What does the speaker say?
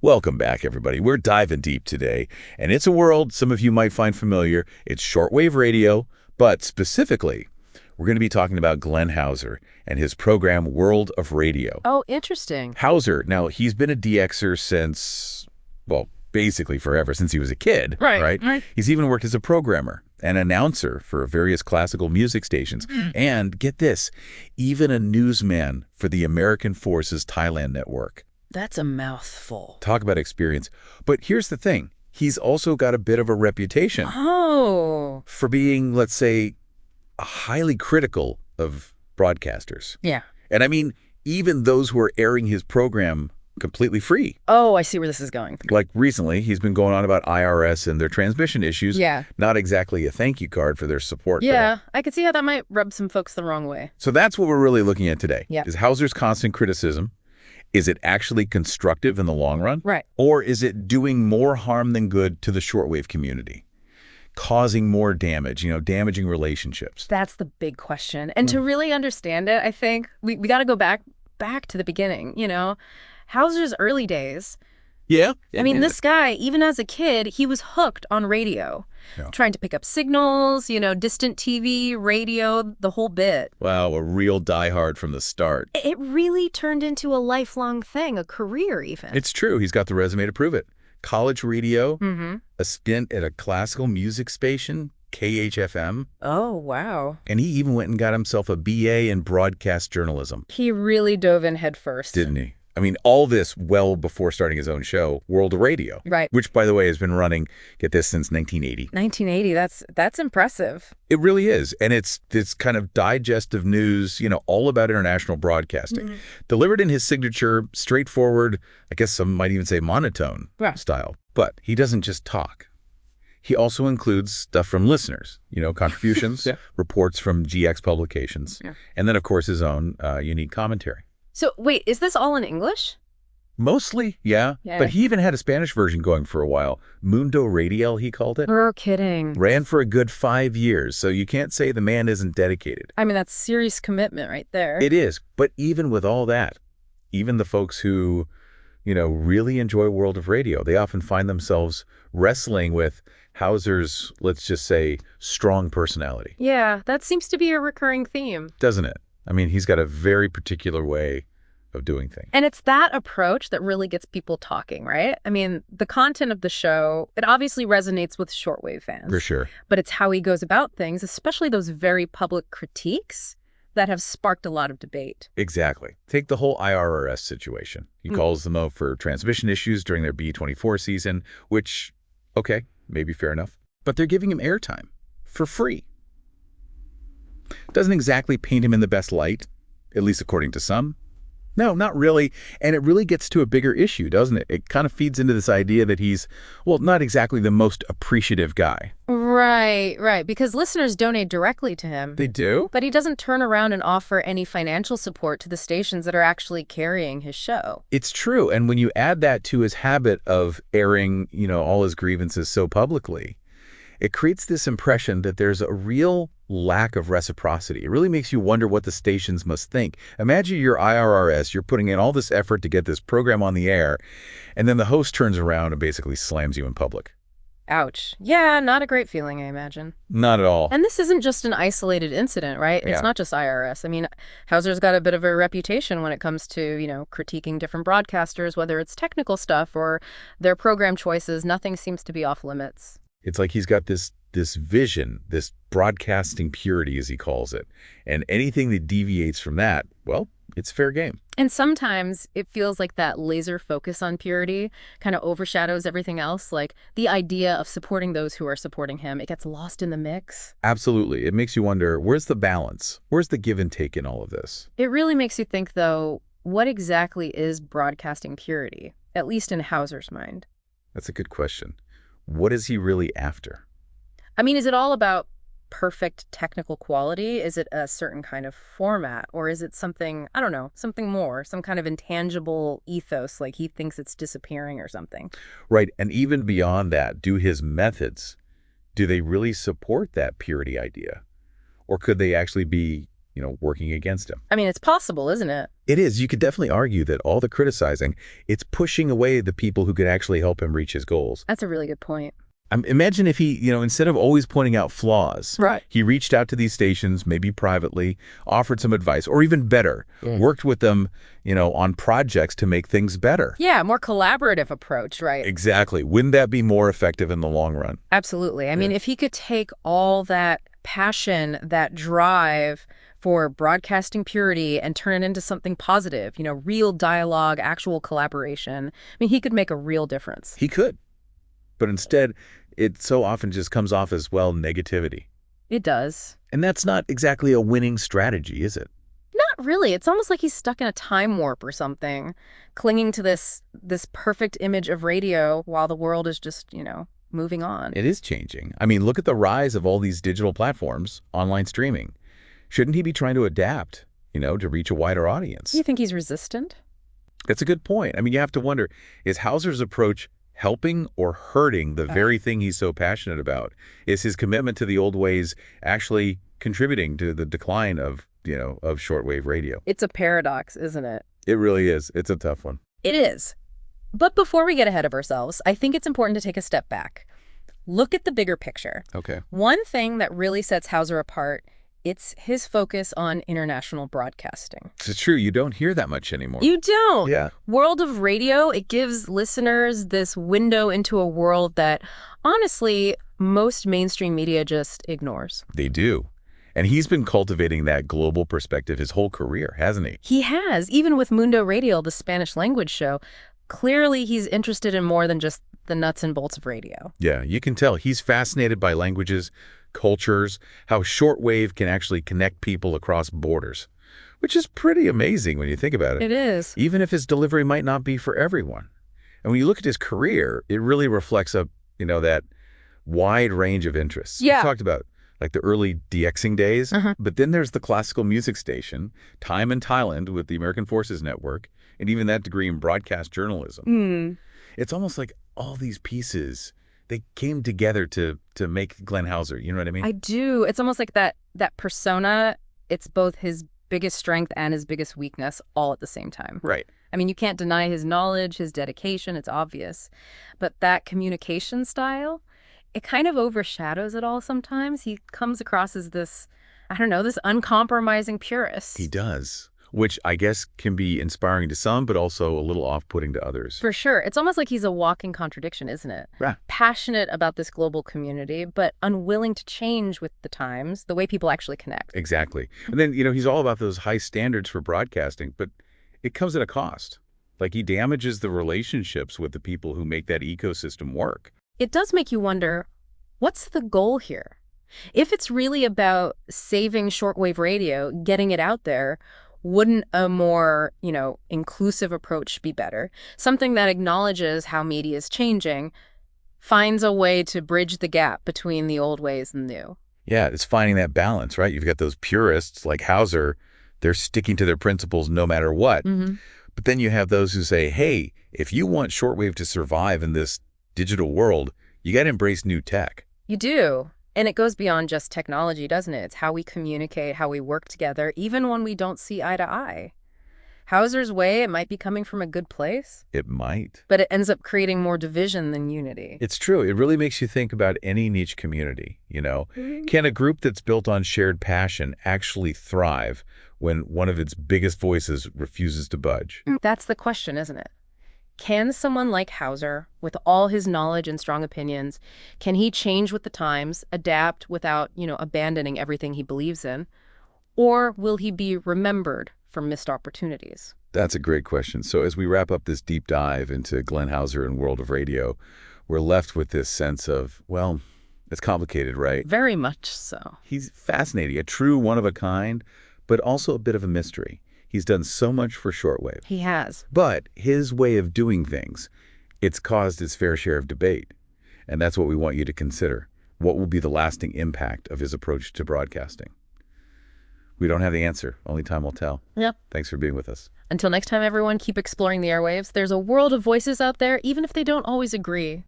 Welcome back, everybody. We're diving deep today, and it's a world some of you might find familiar. It's shortwave radio, but specifically, we're going to be talking about Glenn Hauser and his program World of Radio. Oh, interesting. Hauser, now, he's been a DXer since, well, basically forever, since he was a kid, Right. He's even worked as a programmer, an announcer for various classical music stations, and, get this, even a newsman for the American Forces Thailand network. That's a mouthful. Talk about experience. But here's the thing. He's also got a bit of a reputation for being, let's say, highly critical of broadcasters. Yeah. And I mean, even those who are airing his program completely free. Oh, I see where this is going. Like recently, he's been going on about IRS and their transmission issues. Yeah. Not exactly a thank you card for their support. Yeah, I could see how that might rub some folks the wrong way. So that's what we're really looking at today. Yeah. Is Hauser's constant criticism. Is it actually constructive in the long run? Right. Or is it doing more harm than good to the shortwave community? Causing more damage, damaging relationships? That's the big question. And to really understand it, I think we got to go back to the beginning, Hauser's early days. Yeah. I mean, this guy, even as a kid, he was hooked on radio, trying to pick up signals, distant TV, radio, the whole bit. Wow, a real diehard from the start. It really turned into a lifelong thing, a career even. It's true. He's got the resume to prove it. College radio, a stint at a classical music station, KHFM. Oh, wow. And he even went and got himself a BA in broadcast journalism. He really dove in head first. Didn't he? I mean, all this well before starting his own show, World of Radio. Right. Which, by the way, has been running, get this, since 1980. 1980, that's impressive. It really is. And it's this kind of digestive news, all about international broadcasting. Delivered in his signature, straightforward, I guess some might even say monotone style. But he doesn't just talk. He also includes stuff from listeners, contributions, reports from GX publications, and then, of course, his own unique commentary. So, wait, is this all in English? Mostly, yeah. But he even had a Spanish version going for a while. Mundo Radial, he called it. You're kidding. Ran for a good 5 years, so you can't say the man isn't dedicated. I mean, that's serious commitment right there. It is. But even with all that, even the folks who, really enjoy World of Radio, they often find themselves wrestling with Hauser's, let's just say, strong personality. Yeah, that seems to be a recurring theme. Doesn't it? I mean, he's got a very particular way of doing things. And it's that approach that really gets people talking, right? I mean, the content of the show, it obviously resonates with shortwave fans. For sure. But it's how he goes about things, especially those very public critiques that have sparked a lot of debate. Exactly. Take the whole IRS situation. He calls them out for transmission issues during their B-24 season, which, okay, maybe fair enough. But they're giving him airtime for free. Doesn't exactly paint him in the best light, at least according to some. No, not really. And it really gets to a bigger issue, doesn't it? It kind of feeds into this idea that he's, well, not exactly the most appreciative guy. Right. Because listeners donate directly to him. They do? But he doesn't turn around and offer any financial support to the stations that are actually carrying his show. It's true. And when you add that to his habit of airing, all his grievances so publicly, it creates this impression that there's a real lack of reciprocity. It really makes you wonder what the stations must think. Imagine you're IRRS, you're putting in all this effort to get this program on the air, and then the host turns around and basically slams you in public. Ouch. Yeah, not a great feeling, I imagine. Not at all. And this isn't just an isolated incident, right? It's not just IRS. I mean, Hauser's got a bit of a reputation when it comes to, critiquing different broadcasters, whether it's technical stuff or their program choices. Nothing seems to be off limits. It's like he's got this vision, this broadcasting purity, as he calls it. And anything that deviates from that, well, it's fair game. And sometimes it feels like that laser focus on purity kind of overshadows everything else. Like the idea of supporting those who are supporting him, it gets lost in the mix. Absolutely. It makes you wonder, where's the balance? Where's the give and take in all of this? It really makes you think, though, what exactly is broadcasting purity, at least in Hauser's mind? That's a good question. What is he really after? I mean, is it all about perfect technical quality? Is it a certain kind of format? Or is it something, I don't know, something more, some kind of intangible ethos, like he thinks it's disappearing or something? Right. And even beyond that, do his methods, do they really support that purity idea? Or could they actually be, working against him. I mean, it's possible, isn't it? It is. You could definitely argue that all the criticizing, it's pushing away the people who could actually help him reach his goals. That's a really good point. Imagine if he, instead of always pointing out flaws, right, he reached out to these stations, maybe privately, offered some advice, or even better, worked with them, on projects to make things better. Yeah, more collaborative approach, right? Exactly. Wouldn't that be more effective in the long run? Absolutely. I mean, if he could take all that passion, that drive for broadcasting purity and turn it into something positive, real dialogue, actual collaboration, I mean, he could make a real difference. He could. But instead, it so often just comes off as, negativity. It does. And that's not exactly a winning strategy, is it? Not really. It's almost like he's stuck in a time warp or something, clinging to this perfect image of radio while the world is just, moving on. It is changing. I mean, look at the rise of all these digital platforms, online streaming. Shouldn't he be trying to adapt, to reach a wider audience? You think he's resistant? That's a good point. I mean, you have to wonder, is Hauser's approach helping or hurting the very thing he's so passionate about? Is his commitment to the old ways actually contributing to the decline of shortwave radio? It's a paradox, isn't it? It really is. It's a tough one. It is. But before we get ahead of ourselves, I think it's important to take a step back. Look at the bigger picture. Okay. One thing that really sets Hauser apart, it's his focus on international broadcasting. It's true. You don't hear that much anymore. You don't. Yeah. World of Radio, it gives listeners this window into a world that, honestly, most mainstream media just ignores. They do. And he's been cultivating that global perspective his whole career, hasn't he? He has. Even with Mundo Radio, the Spanish language show, clearly he's interested in more than just the nuts and bolts of radio. Yeah, you can tell. He's fascinated by languages, cultures, how shortwave can actually connect people across borders, which is pretty amazing when you think about it. It is. Even if his delivery might not be for everyone. And when you look at his career, it really reflects that wide range of interests. Yeah. We talked about like the early DXing days, but then there's the classical music station, time in Thailand with the American Forces Network, and even that degree in broadcast journalism. It's almost like all these pieces, they came together to make Glenn Hauser. You know what I mean? I do. It's almost like that persona, it's both his biggest strength and his biggest weakness all at the same time. Right. I mean, you can't deny his knowledge, his dedication, it's obvious. But that communication style, it kind of overshadows it all sometimes. He comes across as this, this uncompromising purist. He does, which I guess can be inspiring to some, but also a little off-putting to others. For sure. It's almost like he's a walking contradiction, isn't it? Yeah. Passionate about this global community, but unwilling to change with the times, the way people actually connect. Exactly. And then, he's all about those high standards for broadcasting, but it comes at a cost. Like he damages the relationships with the people who make that ecosystem work. It does make you wonder, what's the goal here? If it's really about saving shortwave radio, getting it out there, wouldn't a more, inclusive approach be better? Something that acknowledges how media is changing, finds a way to bridge the gap between the old ways and the new. Yeah, it's finding that balance, right? You've got those purists like Hauser, they're sticking to their principles no matter what. But then you have those who say, hey, if you want shortwave to survive in this digital world, you got to embrace new tech. You do. And it goes beyond just technology, doesn't it? It's how we communicate, how we work together, even when we don't see eye to eye. Hauser's way, it might be coming from a good place. It might. But it ends up creating more division than unity. It's true. It really makes you think about any niche community, Can a group that's built on shared passion actually thrive when one of its biggest voices refuses to budge? That's the question, isn't it? Can someone like Hauser, with all his knowledge and strong opinions, can he change with the times, adapt without, abandoning everything he believes in? Or will he be remembered for missed opportunities? That's a great question. So as we wrap up this deep dive into Glenn Hauser and World of Radio, we're left with this sense of, it's complicated, right? Very much so. He's fascinating, a true one-of-a-kind, but also a bit of a mystery. He's done so much for shortwave. He has. But his way of doing things, it's caused its fair share of debate. And that's what we want you to consider. What will be the lasting impact of his approach to broadcasting? We don't have the answer. Only time will tell. Yep. Thanks for being with us. Until next time, everyone, keep exploring the airwaves. There's a world of voices out there, even if they don't always agree.